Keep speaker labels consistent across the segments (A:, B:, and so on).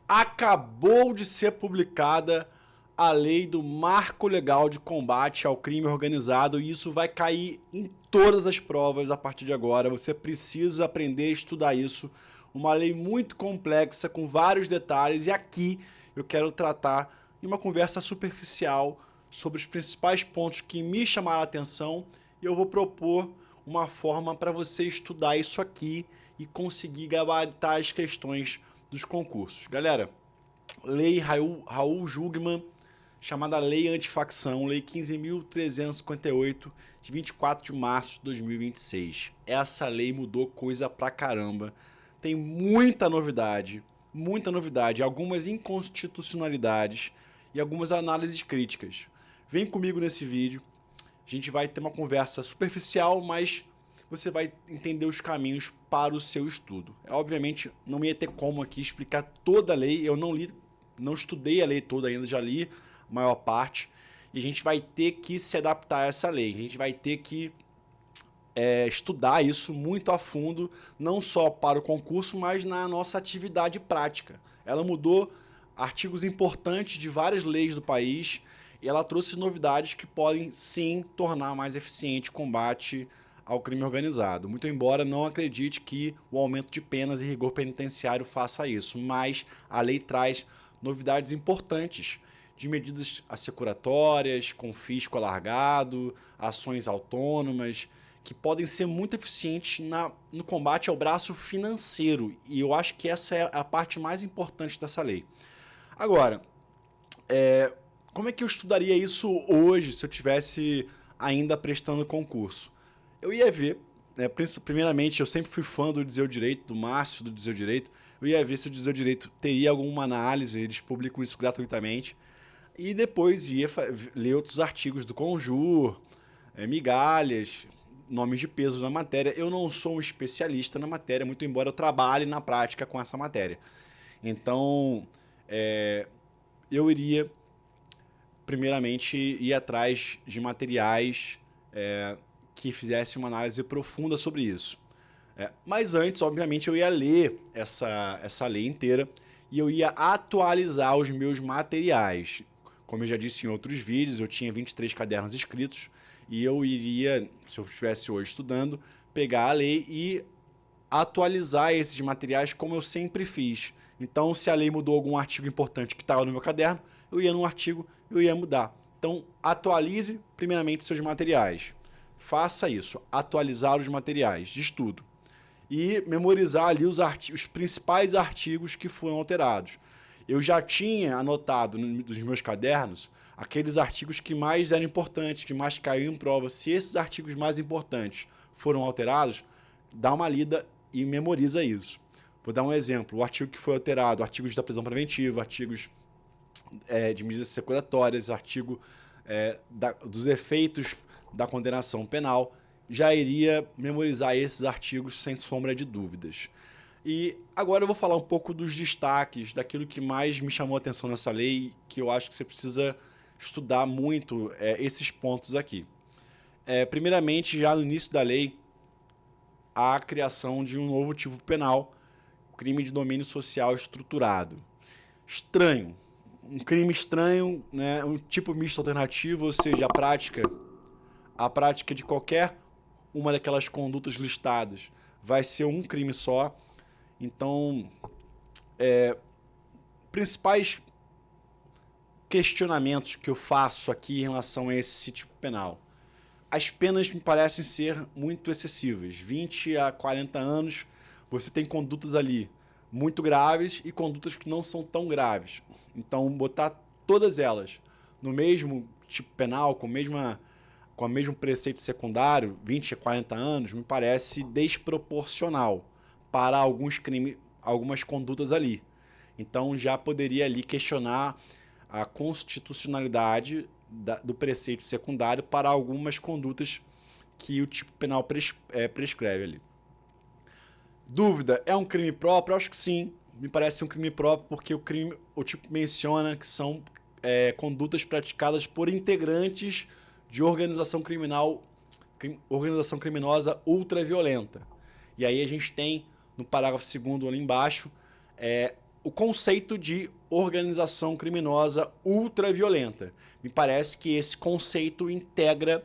A: Acabou de ser publicada a lei do Marco Legal de Combate ao Crime Organizado e isso vai cair em todas as provas a partir de agora. Você precisa aprender a estudar isso. Uma lei muito complexa, com vários detalhes, e aqui eu quero tratar em uma conversa superficial sobre os principais pontos que me chamaram a atenção e eu vou propor uma forma para você estudar isso aqui e conseguir gabaritar as questões dos concursos. Galera, Lei Raul Jungmann, chamada Lei Antifacção, Lei 15.358, de 24 de março de 2026. Essa lei mudou coisa pra caramba. Tem muita novidade, algumas inconstitucionalidades e algumas análises críticas. Vem comigo nesse vídeo, a gente vai ter uma conversa superficial, mas você vai entender os caminhos para o seu estudo. Obviamente, não ia ter como aqui explicar toda a lei, eu não estudei a lei toda ainda, já li a maior parte, e a gente vai ter que se adaptar a essa lei, a gente vai ter que estudar isso muito a fundo, não só para o concurso, mas na nossa atividade prática. Ela mudou artigos importantes de várias leis do país e ela trouxe novidades que podem sim tornar mais eficiente o combate ao crime organizado. Muito embora não acredite que o aumento de penas e rigor penitenciário faça isso, mas a lei traz novidades importantes de medidas assecuratórias, confisco alargado, ações autônomas, que podem ser muito eficientes no combate ao braço financeiro. E eu acho que essa é a parte mais importante dessa lei. Agora, como é que eu estudaria isso hoje se eu tivesse ainda prestando concurso? Eu ia ver, primeiramente, eu sempre fui fã do Dizer o Direito, do Márcio do Dizer o Direito, eu ia ver se o Dizer o Direito teria alguma análise, eles publicam isso gratuitamente, e depois ia ler outros artigos do Conjur, migalhas, nomes de peso na matéria. Eu não sou um especialista na matéria, muito embora eu trabalhe na prática com essa matéria. Então, eu iria, primeiramente, ir atrás de materiais que fizessem uma análise profunda sobre isso. Mas antes, obviamente, eu ia ler essa lei inteira e eu ia atualizar os meus materiais. Como eu já disse em outros vídeos, eu tinha 23 cadernos escritos e eu iria, se eu estivesse hoje estudando, pegar a lei e atualizar esses materiais como eu sempre fiz. Então, se a lei mudou algum artigo importante que estava no meu caderno, eu ia num artigo e eu ia mudar. Então, atualize primeiramente seus materiais. Faça isso, atualizar os materiais de estudo. E memorizar ali os principais artigos que foram alterados. Eu já tinha anotado nos meus cadernos aqueles artigos que mais eram importantes, que mais caíam em prova. Se esses artigos mais importantes foram alterados, dá uma lida e memoriza isso. Vou dar um exemplo. O artigo que foi alterado, artigos da prisão preventiva, artigos de medidas securatórias, artigo dos efeitos da condenação penal, já iria memorizar esses artigos sem sombra de dúvidas. E agora eu vou falar um pouco dos destaques, daquilo que mais me chamou a atenção nessa lei, que eu acho que você precisa estudar muito esses pontos aqui. Primeiramente, já no início da lei, a criação de um novo tipo penal, crime de domínio social estruturado. Estranho, um crime estranho, né? Um tipo misto alternativo, ou seja, a prática de qualquer uma daquelas condutas listadas vai ser um crime só. Então, principais questionamentos que eu faço aqui em relação a esse tipo penal. As penas me parecem ser muito excessivas. 20 a 40 anos, você tem condutas ali muito graves e condutas que não são tão graves. Então, botar todas elas no mesmo tipo penal, com o mesmo preceito secundário, 20 a 40 anos, me parece desproporcional para algumas condutas ali. Então, já poderia ali questionar a constitucionalidade do preceito secundário para algumas condutas que o tipo penal prescreve ali. Dúvida, é um crime próprio? Eu acho que sim, me parece um crime próprio porque o tipo menciona que são condutas praticadas por integrantes de organização criminosa ultraviolenta. E aí a gente tem no parágrafo 2º ali embaixo o conceito de organização criminosa ultraviolenta. Me parece que esse conceito integra,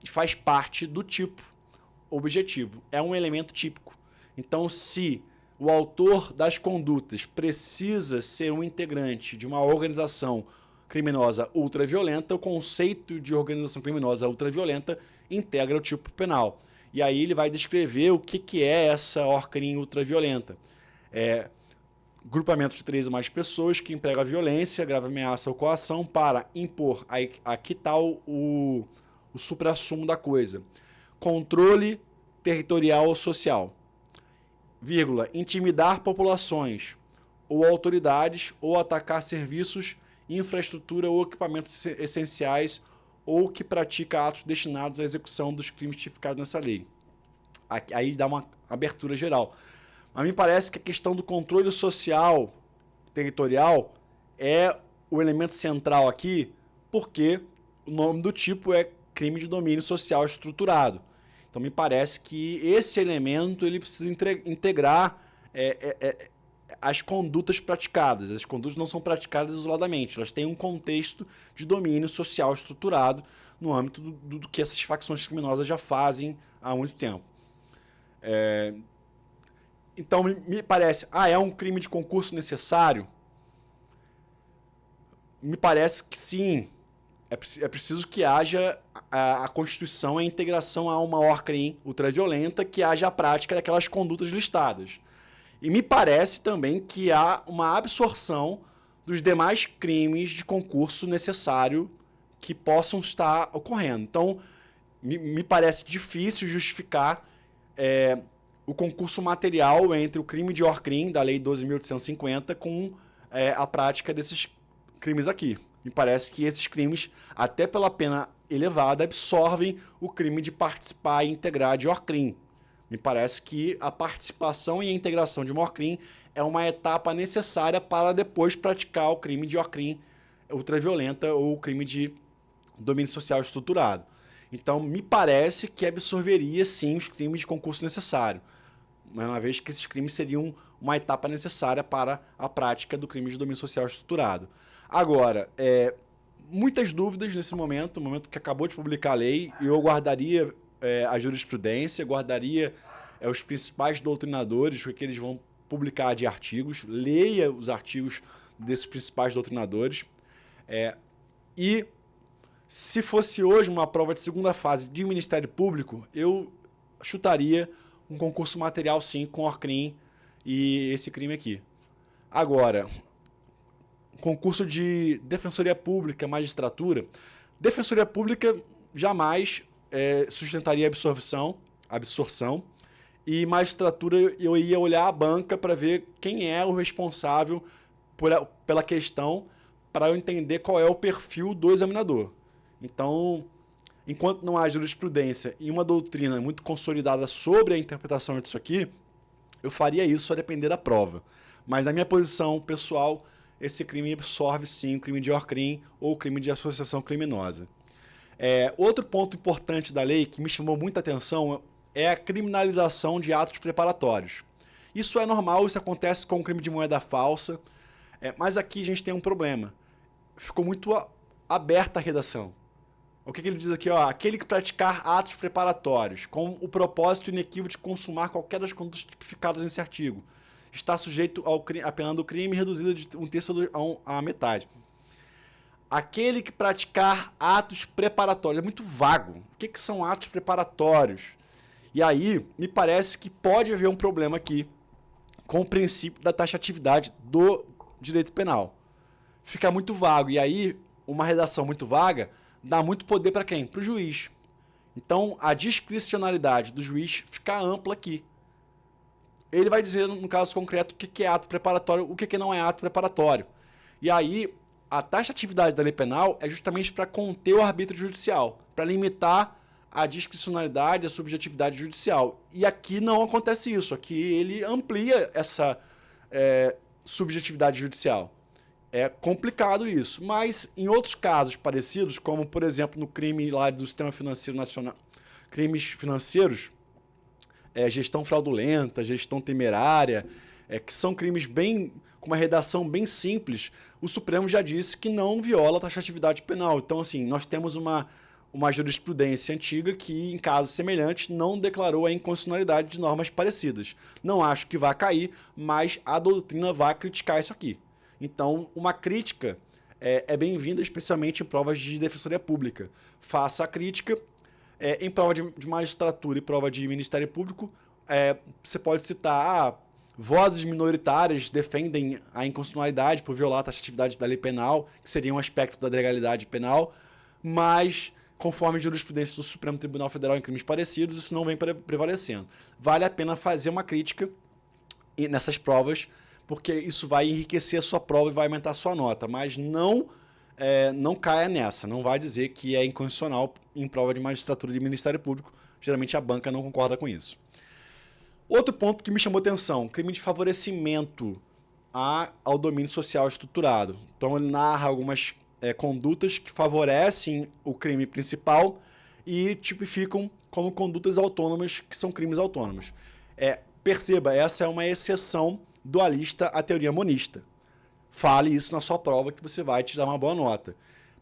A: faz parte do tipo objetivo. É um elemento típico. Então, se o autor das condutas precisa ser um integrante de uma organização criminosa ultraviolenta, o conceito de organização criminosa ultraviolenta integra o tipo penal. E aí ele vai descrever o que é essa ORCRIM ultraviolenta. Grupamento de 3 ou mais pessoas que empregam a violência, grave ameaça ou coação para impor, aqui está o suprassumo da coisa. Controle territorial ou social. Vírgula, intimidar populações ou autoridades ou atacar serviços, infraestrutura ou equipamentos essenciais ou que pratica atos destinados à execução dos crimes tipificados nessa lei. Aí dá uma abertura geral. Mas me parece que a questão do controle social territorial é o elemento central aqui, porque o nome do tipo é crime de domínio social estruturado. Então me parece que esse elemento ele precisa integrar as condutas praticadas. As condutas não são praticadas isoladamente, elas têm um contexto de domínio social estruturado no âmbito do que essas facções criminosas já fazem há muito tempo. Então me parece, é um crime de concurso necessário? Me parece que sim. É preciso que haja a constituição, a integração a uma ORCRIM ultraviolenta, que haja a prática daquelas condutas listadas. E me parece também que há uma absorção dos demais crimes de concurso necessário que possam estar ocorrendo. Então, me parece difícil justificar o concurso material entre o crime de ORCRIM, da Lei 12.850, com a prática desses crimes aqui. Me parece que esses crimes, até pela pena elevada, absorvem o crime de participar e integrar de ORCRIM. Me parece que a participação e a integração de uma ORCRIM é uma etapa necessária para depois praticar o crime de ORCRIM ultraviolenta ou o crime de domínio social estruturado. Então, me parece que absorveria, sim, os crimes de concurso necessário, uma vez que esses crimes seriam uma etapa necessária para a prática do crime de domínio social estruturado. Agora, muitas dúvidas nesse momento, no momento que acabou de publicar a lei, e eu guardaria a jurisprudência, guardaria os principais doutrinadores, o que eles vão publicar de artigos, leia os artigos desses principais doutrinadores, e se fosse hoje uma prova de segunda fase de Ministério Público, eu chutaria um concurso material sim com ORCRIM e esse crime aqui. Agora, concurso de Defensoria Pública, magistratura. Defensoria Pública jamais sustentaria absorção. E magistratura eu ia olhar a banca para ver quem é o responsável pela questão, para eu entender qual é o perfil do examinador. Então, enquanto não há jurisprudência e uma doutrina muito consolidada sobre a interpretação disso aqui, eu faria isso a depender da prova. Mas na minha posição pessoal, esse crime absorve sim o crime de ORCRIM ou o crime de associação criminosa. Outro ponto importante da lei que me chamou muita atenção é a criminalização de atos preparatórios. Isso é normal, isso acontece com o crime de moeda falsa, mas aqui a gente tem um problema. Ficou muito aberta a redação. O que ele diz aqui? Aquele que praticar atos preparatórios com o propósito inequívoco de consumar qualquer das condutas tipificadas nesse artigo está sujeito à pena do crime reduzida de 1/3 a metade. Aquele que praticar atos preparatórios. É muito vago. O que são atos preparatórios? E aí, me parece que pode haver um problema aqui com o princípio da taxatividade do direito penal. Fica muito vago. E aí, uma redação muito vaga dá muito poder para quem? Para o juiz. Então, a discricionalidade do juiz fica ampla aqui. Ele vai dizer, no caso concreto, o que é ato preparatório, o que não é ato preparatório. E aí, a taxatividade da lei penal é justamente para conter o arbítrio judicial, para limitar a discricionalidade e a subjetividade judicial. E aqui não acontece isso. Aqui ele amplia essa subjetividade judicial. É complicado isso. Mas em outros casos parecidos, como, por exemplo, no crime lá do Sistema Financeiro Nacional, crimes financeiros, gestão fraudulenta, gestão temerária, que são crimes bem com uma redação bem simples, o Supremo já disse que não viola a taxatividade penal. Então, assim, nós temos uma jurisprudência antiga que, em casos semelhantes, não declarou a inconstitucionalidade de normas parecidas. Não acho que vá cair, mas a doutrina vai criticar isso aqui. Então, uma crítica é bem-vinda, especialmente em provas de defensoria pública. Faça a crítica. Em prova de magistratura e prova de Ministério Público, você pode citar vozes minoritárias defendem a inconstitucionalidade por violar a taxatividade da lei penal, que seria um aspecto da legalidade penal, mas, conforme a jurisprudência do Supremo Tribunal Federal em crimes parecidos, isso não vem prevalecendo. Vale a pena fazer uma crítica nessas provas, porque isso vai enriquecer a sua prova e vai aumentar a sua nota, mas não caia nessa, não vai dizer que é inconstitucional em prova de magistratura e de Ministério Público. Geralmente a banca não concorda com isso. Outro ponto que me chamou atenção, crime de favorecimento ao domínio social estruturado. Então ele narra algumas condutas que favorecem o crime principal e tipificam como condutas autônomas, que são crimes autônomos. Perceba, essa é uma exceção dualista à teoria monista. Fale isso na sua prova que você vai te dar uma boa nota.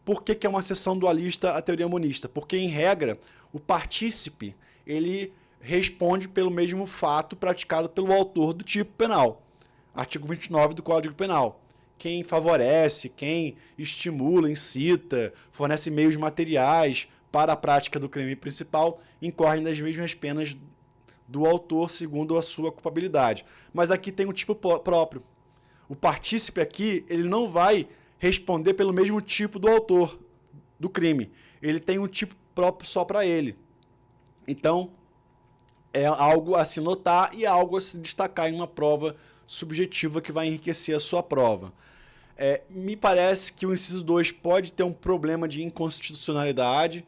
A: Por que é uma exceção dualista à teoria monista? Porque, em regra, o partícipe ele responde pelo mesmo fato praticado pelo autor do tipo penal. Artigo 29 do Código Penal. Quem favorece, quem estimula, incita, fornece meios materiais para a prática do crime principal, incorre nas mesmas penas do autor segundo a sua culpabilidade. Mas aqui tem um tipo próprio. O partícipe aqui, ele não vai responder pelo mesmo tipo do autor do crime. Ele tem um tipo próprio só para ele. Então, é algo a se notar e algo a se destacar em uma prova subjetiva que vai enriquecer a sua prova. Me parece que o inciso 2 pode ter um problema de inconstitucionalidade.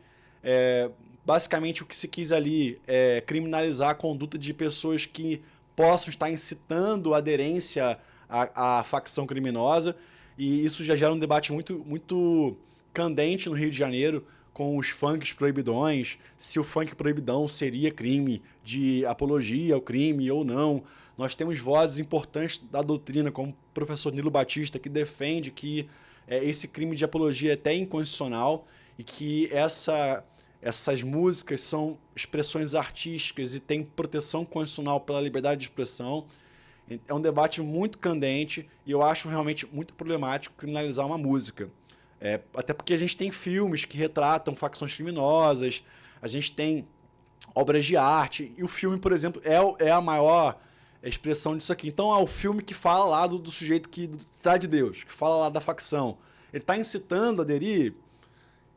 A: Basicamente, o que se quis ali é criminalizar a conduta de pessoas que possam estar incitando a aderência à facção criminosa, e isso já gera um debate muito, muito candente no Rio de Janeiro, com os funks proibidões, se o funk proibidão seria crime de apologia ao crime ou não. Nós temos vozes importantes da doutrina, como o professor Nilo Batista, que defende que esse crime de apologia é até inconstitucional e que essas músicas são expressões artísticas e têm proteção constitucional pela liberdade de expressão. É um debate muito candente e eu acho realmente muito problemático criminalizar uma música. Até porque a gente tem filmes que retratam facções criminosas, a gente tem obras de arte, e o filme, por exemplo, é a maior expressão disso aqui. Então, é o filme que fala lá do sujeito da Cidade de Deus, que fala lá da facção. Ele está incitando a aderir,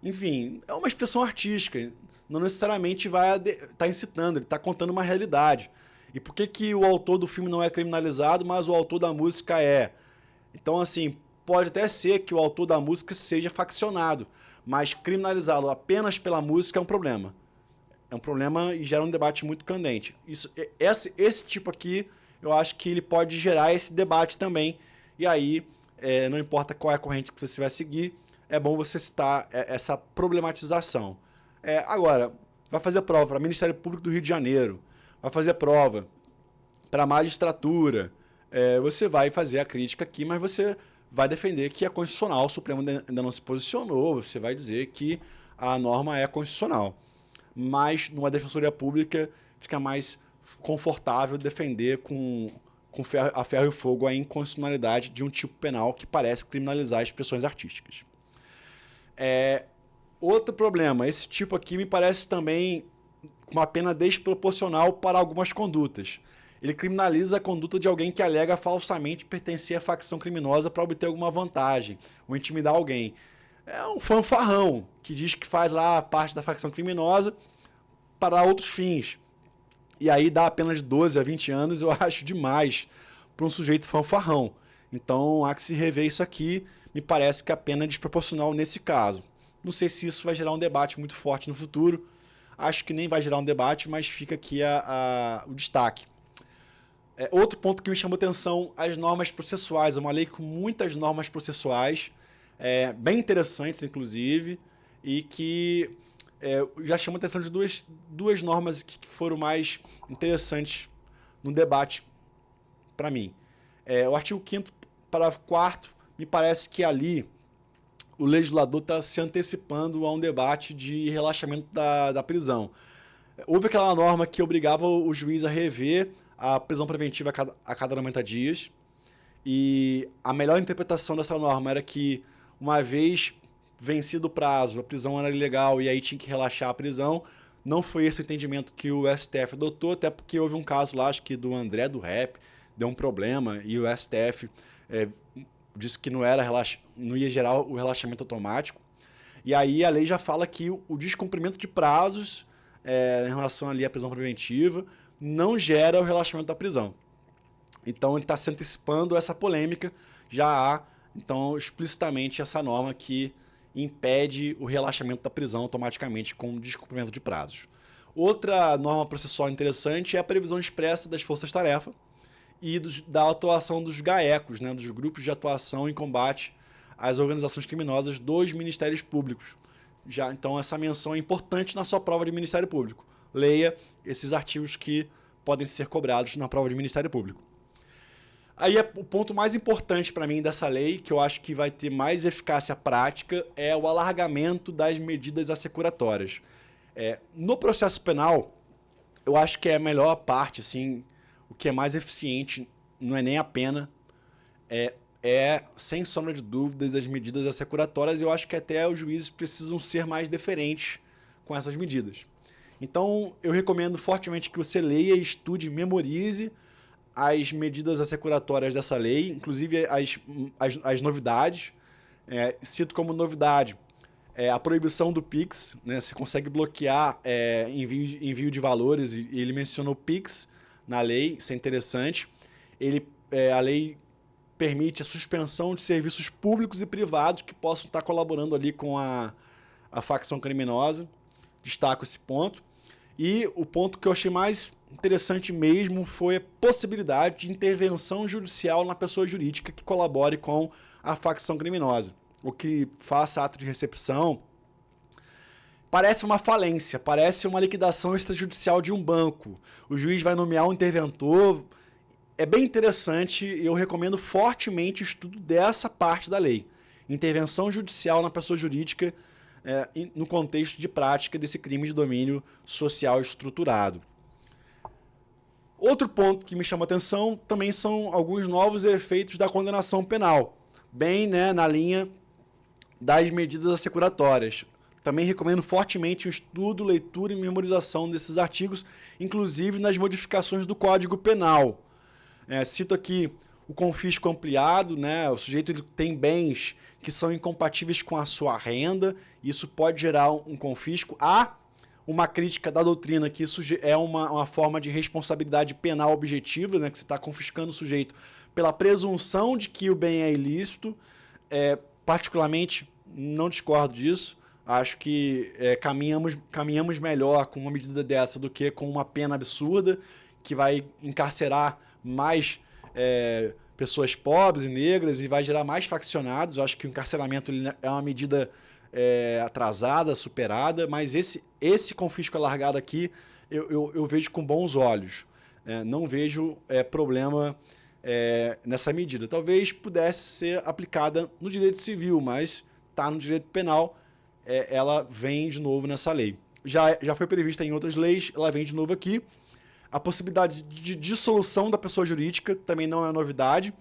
A: enfim, é uma expressão artística, não necessariamente vai estar incitando, ele está contando uma realidade. E por que o autor do filme não é criminalizado, mas o autor da música é? Então, assim, pode até ser que o autor da música seja faccionado, mas criminalizá-lo apenas pela música é um problema. É um problema e gera um debate muito candente. Esse tipo aqui, eu acho que ele pode gerar esse debate também. E aí, não importa qual é a corrente que você vai seguir, é bom você citar essa problematização. Agora, vai fazer prova para o Ministério Público do Rio de Janeiro, vai fazer prova para a magistratura, você vai fazer a crítica aqui, mas você vai defender que é constitucional, o Supremo ainda não se posicionou, você vai dizer que a norma é constitucional. Mas numa defensoria pública fica mais confortável defender a ferro e fogo a inconstitucionalidade de um tipo penal que parece criminalizar expressões artísticas. Outro problema, esse tipo aqui me parece também uma pena desproporcional para algumas condutas. Ele criminaliza a conduta de alguém que alega falsamente pertencer à facção criminosa para obter alguma vantagem ou intimidar alguém. É um fanfarrão que diz que faz lá parte da facção criminosa para outros fins. E aí dá apenas 12 a 20 anos, eu acho demais para um sujeito fanfarrão. Então há que se rever isso aqui. Me parece que a pena é desproporcional nesse caso. Não sei se isso vai gerar um debate muito forte no futuro. Acho que nem vai gerar um debate, mas fica aqui o destaque. Outro ponto que me chamou atenção, as normas processuais. É uma lei com muitas normas processuais, bem interessantes, inclusive, e que já chamou a atenção de duas normas que foram mais interessantes no debate para mim. O artigo 5º parágrafo 4º, me parece que ali o legislador está se antecipando a um debate de relaxamento da prisão. Houve aquela norma que obrigava o juiz a rever a prisão preventiva a cada 90 dias, e a melhor interpretação dessa norma era que, uma vez vencido o prazo, a prisão era ilegal e aí tinha que relaxar a prisão. Não foi esse o entendimento que o STF adotou, até porque houve um caso lá, acho que do André do Rap, deu um problema e o STF disse que não ia gerar o relaxamento automático. E aí a lei já fala que o descumprimento de prazos em relação ali à prisão preventiva não gera o relaxamento da prisão. Então ele está se antecipando essa polêmica. Já há, então, explicitamente essa norma que impede o relaxamento da prisão automaticamente com descumprimento de prazos. Outra norma processual interessante é a previsão expressa das forças-tarefa e da atuação dos GAECos, né, dos grupos de atuação em combate às organizações criminosas dos ministérios públicos. Então essa menção é importante na sua prova de Ministério Público. Leia esses artigos que podem ser cobrados na prova de Ministério Público. Aí o ponto mais importante para mim dessa lei, que eu acho que vai ter mais eficácia prática, é o alargamento das medidas assecuratórias. No processo penal, eu acho que é a melhor parte, assim, o que é mais eficiente não é nem a pena, sem sombra de dúvidas, as medidas assecuratórias. Eu acho que até os juízes precisam ser mais deferentes com essas medidas. Então, eu recomendo fortemente que você leia, estude, memorize as medidas assecuratórias dessa lei, inclusive as novidades. Cito como novidade a proibição do Pix, né? Você consegue bloquear envio de valores, e ele mencionou o Pix na lei, isso é interessante. A lei permite a suspensão de serviços públicos e privados que possam estar colaborando ali com a facção criminosa. Destaco esse ponto. E o ponto que eu achei mais interessante mesmo foi a possibilidade de intervenção judicial na pessoa jurídica que colabore com a facção criminosa, ou que faça ato de recepção. Parece uma falência, parece uma liquidação extrajudicial de um banco. O juiz vai nomear um interventor. É bem interessante e eu recomendo fortemente o estudo dessa parte da lei. Intervenção judicial na pessoa jurídica no contexto de prática desse crime de domínio social estruturado. Outro ponto que me chama a atenção também são alguns novos efeitos da condenação penal, bem, né, na linha das medidas assecuratórias. Também recomendo fortemente o estudo, leitura e memorização desses artigos, inclusive nas modificações do Código Penal. Cito aqui o confisco ampliado, né? O sujeito ele tem bens que são incompatíveis com a sua renda, isso pode gerar um confisco. Há uma crítica da doutrina que isso é uma forma de responsabilidade penal objetiva, né? Que você está confiscando o sujeito pela presunção de que o bem é ilícito. Particularmente, não discordo disso. Acho que caminhamos melhor com uma medida dessa do que com uma pena absurda que vai encarcerar mais pessoas pobres e negras e vai gerar mais faccionados. Eu acho que o encarceramento é uma medida atrasada, superada, mas esse confisco alargado aqui eu vejo com bons olhos. Não vejo problema nessa medida. Talvez pudesse ser aplicada no direito civil, mas está no direito penal, ela vem de novo nessa lei. Já foi prevista em outras leis, ela vem de novo aqui. A possibilidade de dissolução da pessoa jurídica também não é novidade.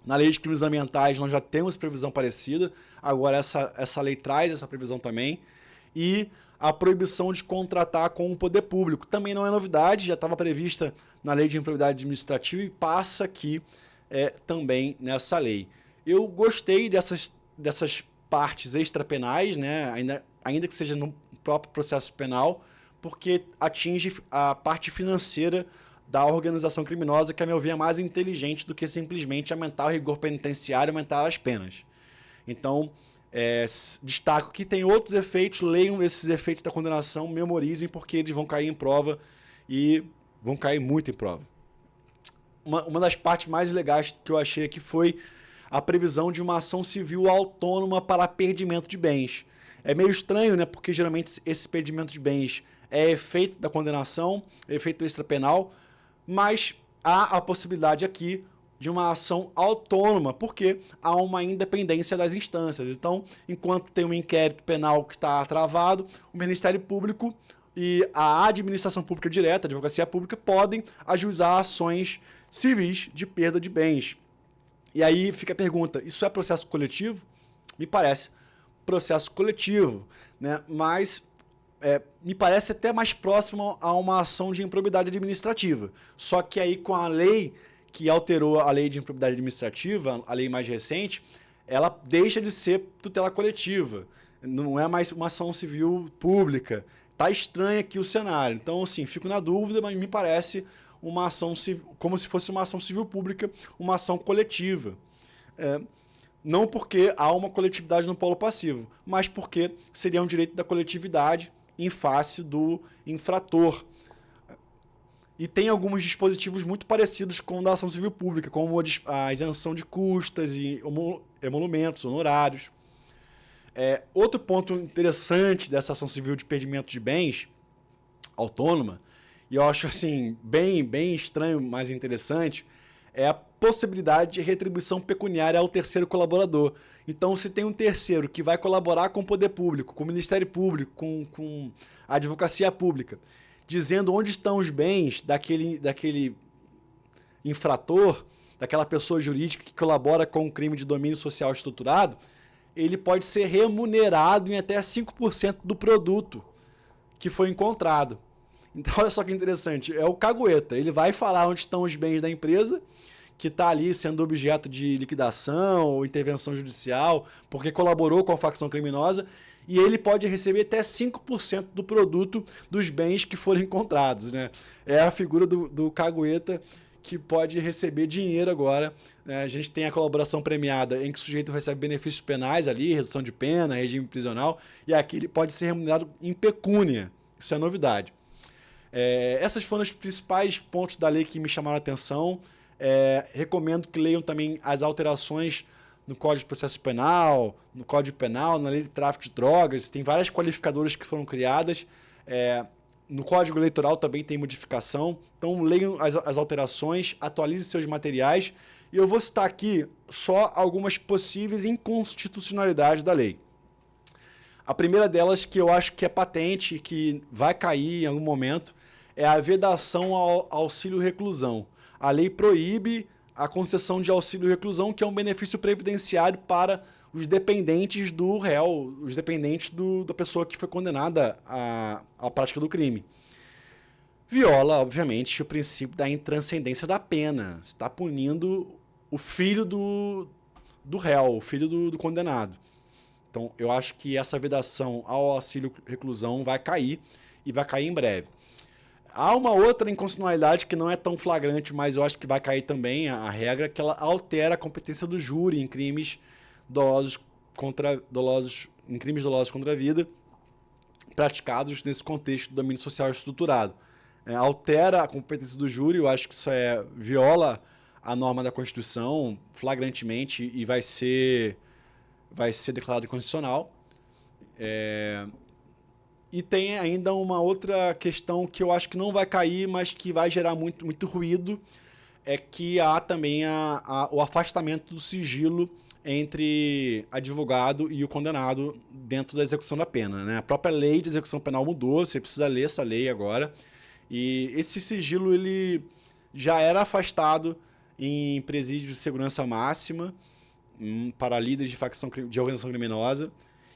A: Na lei de crimes ambientais nós já temos previsão parecida, agora essa lei traz essa previsão também. E a proibição de contratar com o poder público também não é novidade, já estava prevista na lei de improbidade administrativa e passa aqui também nessa lei. Eu gostei dessas partes extrapenais, né? ainda que seja no próprio processo penal, porque atinge a parte financeira da organização criminosa, que, a meu ver, é mais inteligente do que simplesmente aumentar o rigor penitenciário e aumentar as penas. Então, destaco que tem outros efeitos, leiam esses efeitos da condenação, memorizem, porque eles vão cair em prova e vão cair muito em prova. Uma das partes mais legais que eu achei aqui foi a previsão de uma ação civil autônoma para perdimento de bens. É meio estranho, né? Porque geralmente esse perdimento de bens é efeito da condenação, é efeito extrapenal, mas há a possibilidade aqui de uma ação autônoma, porque há uma independência das instâncias. Então, enquanto tem um inquérito penal que está travado, o Ministério Público e a administração pública direta, a advocacia pública, podem ajuizar ações civis de perda de bens. E aí fica a pergunta, isso é processo coletivo? Me parece processo coletivo, né? Mas me parece até mais próximo a uma ação de improbidade administrativa. Só que aí com a lei que alterou a lei de improbidade administrativa, a lei mais recente, ela deixa de ser tutela coletiva. Não é mais uma ação civil pública. Tá estranho aqui o cenário. Então, assim, fico na dúvida, mas me parece uma ação civil, como se fosse uma ação civil pública, uma ação coletiva. Não porque há uma coletividade no polo passivo, mas porque seria um direito da coletividade em face do infrator. E tem alguns dispositivos muito parecidos com o da ação civil pública, como a isenção de custas e emolumentos, honorários. Outro ponto interessante dessa ação civil de perdimento de bens autônoma, e eu acho assim bem estranho, mas interessante, é a possibilidade de retribuição pecuniária ao terceiro colaborador. Então, se tem um terceiro que vai colaborar com o poder público, com o Ministério Público, com a advocacia pública, dizendo onde estão os bens daquele infrator, daquela pessoa jurídica que colabora com um crime de domínio social estruturado, ele pode ser remunerado em até 5% do produto que foi encontrado. Então, olha só que interessante, é o cagueta, ele vai falar onde estão os bens da empresa, que está ali sendo objeto de liquidação ou intervenção judicial, porque colaborou com a facção criminosa, e ele pode receber até 5% do produto dos bens que foram encontrados, né? É a figura do cagueta que pode receber dinheiro agora. Né? A gente tem a colaboração premiada em que o sujeito recebe benefícios penais ali, redução de pena, regime prisional, e aqui ele pode ser remunerado em pecúnia. Isso é novidade. Essas foram os principais pontos da lei que me chamaram a atenção. Recomendo que leiam também as alterações no Código de Processo Penal, no Código Penal, na Lei de Tráfico de Drogas. Tem várias qualificadoras que foram criadas. No Código Eleitoral também tem modificação. Então leiam as alterações, atualizem seus materiais. E eu vou citar aqui só algumas possíveis inconstitucionalidades da lei. A primeira delas, que eu acho que é patente, que vai cair em algum momento, é a vedação ao auxílio-reclusão. A lei proíbe a concessão de auxílio-reclusão, que é um benefício previdenciário para os dependentes do réu, os dependentes da pessoa que foi condenada à prática do crime. Viola, obviamente, o princípio da intranscendência da pena. Está punindo o filho do réu, o filho do condenado. Então, eu acho que essa vedação ao auxílio-reclusão vai cair, e vai cair em breve. Há uma outra inconstitucionalidade que não é tão flagrante, mas eu acho que vai cair também a regra, que ela altera a competência do júri em crimes dolosos contra a vida, praticados nesse contexto do domínio social estruturado. Altera a competência do júri, eu acho que isso viola a norma da Constituição flagrantemente e vai ser declarado inconstitucional. E tem ainda uma outra questão que eu acho que não vai cair, mas que vai gerar muito ruído, é que há também o afastamento do sigilo entre advogado e o condenado dentro da execução da pena. Né? A própria lei de execução penal mudou, você precisa ler essa lei agora, e esse sigilo ele já era afastado em presídios de segurança máxima, para líderes de facção de organização criminosa,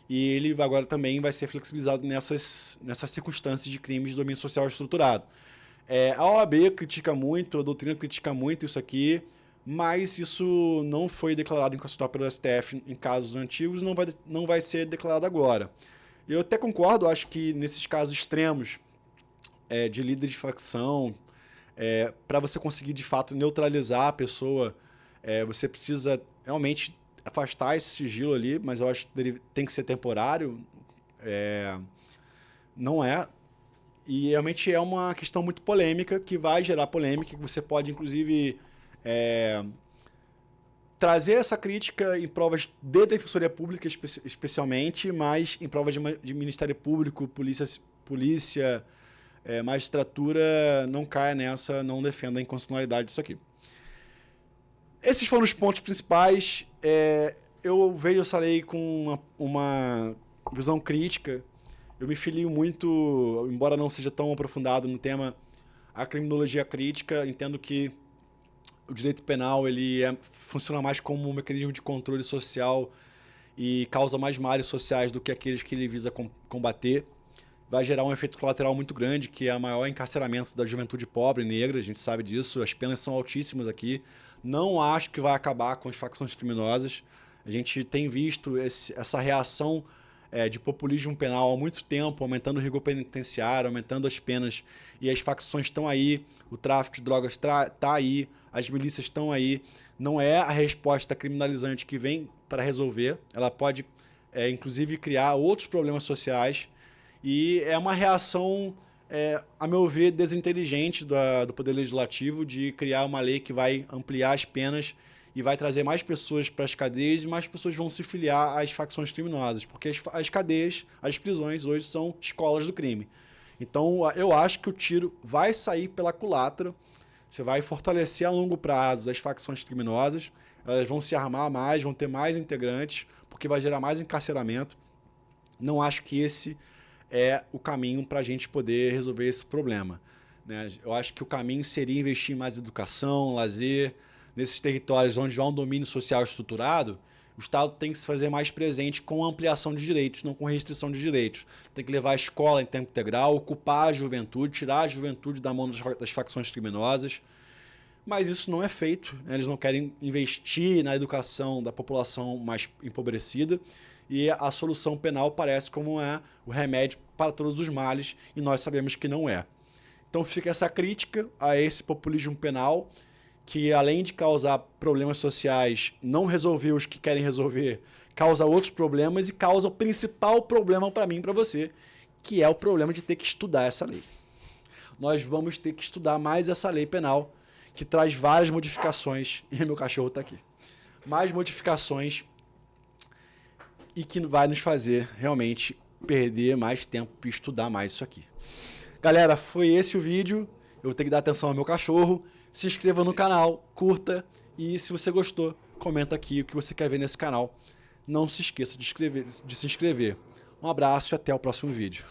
A: e ele agora também vai ser flexibilizado nessas circunstâncias de crimes de domínio social estruturado. A OAB critica muito, a doutrina critica muito isso aqui, mas isso não foi declarado inconstitucional pelo STF em casos antigos, não vai ser declarado agora. Eu até concordo, acho que nesses casos extremos de líder de facção, para você conseguir de fato neutralizar a pessoa, você precisa realmente afastar esse sigilo ali, mas eu acho que ele tem que ser temporário. Não é. E realmente é uma questão muito polêmica, que vai gerar polêmica, que você pode, inclusive, trazer essa crítica em provas de defensoria pública, especialmente, mas em provas de Ministério Público, polícia, magistratura, não caia nessa, não defenda a inconstitucionalidade disso aqui. Esses foram os pontos principais. Eu vejo essa lei com uma visão crítica. Eu me filio muito, embora não seja tão aprofundado no tema, a criminologia crítica. Entendo que o direito penal funciona mais como um mecanismo de controle social e causa mais males sociais do que aqueles que ele visa combater. Vai gerar um efeito colateral muito grande, que é o maior encarceramento da juventude pobre e negra, a gente sabe disso, as penas são altíssimas aqui. Não acho que vai acabar com as facções criminosas. A gente tem visto essa reação de populismo penal há muito tempo, aumentando o rigor penitenciário, aumentando as penas, e as facções estão aí, o tráfico de drogas está aí, as milícias estão aí. Não é a resposta criminalizante que vem para resolver, ela pode, inclusive, criar outros problemas sociais, e é uma reação, a meu ver, desinteligente do Poder Legislativo de criar uma lei que vai ampliar as penas e vai trazer mais pessoas para as cadeias e mais pessoas vão se filiar às facções criminosas, porque as cadeias, as prisões hoje são escolas do crime. Então eu acho que o tiro vai sair pela culatra, você vai fortalecer a longo prazo as facções criminosas, elas vão se armar mais, vão ter mais integrantes, porque vai gerar mais encarceramento. Não acho que esse é o caminho para a gente poder resolver esse problema, né? Eu acho que o caminho seria investir em mais educação, lazer. Nesses territórios onde há um domínio social estruturado, o Estado tem que se fazer mais presente com ampliação de direitos, não com restrição de direitos. Tem que levar a escola em tempo integral, ocupar a juventude, tirar a juventude da mão das facções criminosas. Mas isso não é feito, né? Eles não querem investir na educação da população mais empobrecida, e a solução penal parece como o remédio para todos os males, e nós sabemos que não é. Então fica essa crítica a esse populismo penal, que além de causar problemas sociais, não resolver os que querem resolver, causa outros problemas e causa o principal problema para mim e para você, que é o problema de ter que estudar essa lei. Nós vamos ter que estudar mais essa lei penal, que traz várias modificações, e meu cachorro está aqui, mais modificações, e que vai nos fazer realmente perder mais tempo e estudar mais isso aqui. Galera, foi esse o vídeo. Eu vou ter que dar atenção ao meu cachorro. Se inscreva no canal, curta, e se você gostou, comenta aqui o que você quer ver nesse canal. Não se esqueça de se inscrever. Um abraço e até o próximo vídeo.